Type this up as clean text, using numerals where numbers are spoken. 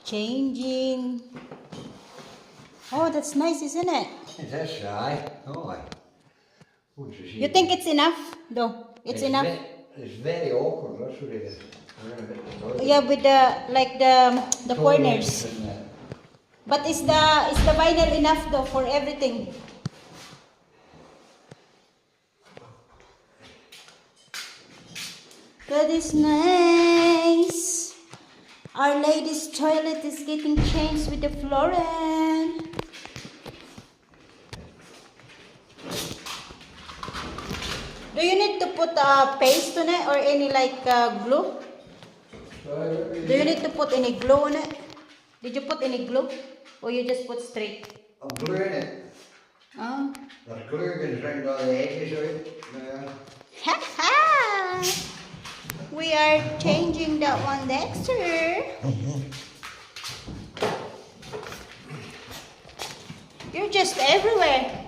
changing. Oh, that's nice, isn't it? That's right. Oh, You think it's enough, though? It's enough. It's very awkward. That's what it is. Yeah, with the corners. But is the vinyl enough though for everything? That is nice. Our lady's toilet is getting changed with the Floran. Do you need to put paste on it or any glue? Do you need to put any glue on it? Did you put any glue? Or you just put straight? I'm gluing it. Oh. There's glue going around all the edges of it. Ha ha! We are changing that one, Dexter. You're just everywhere.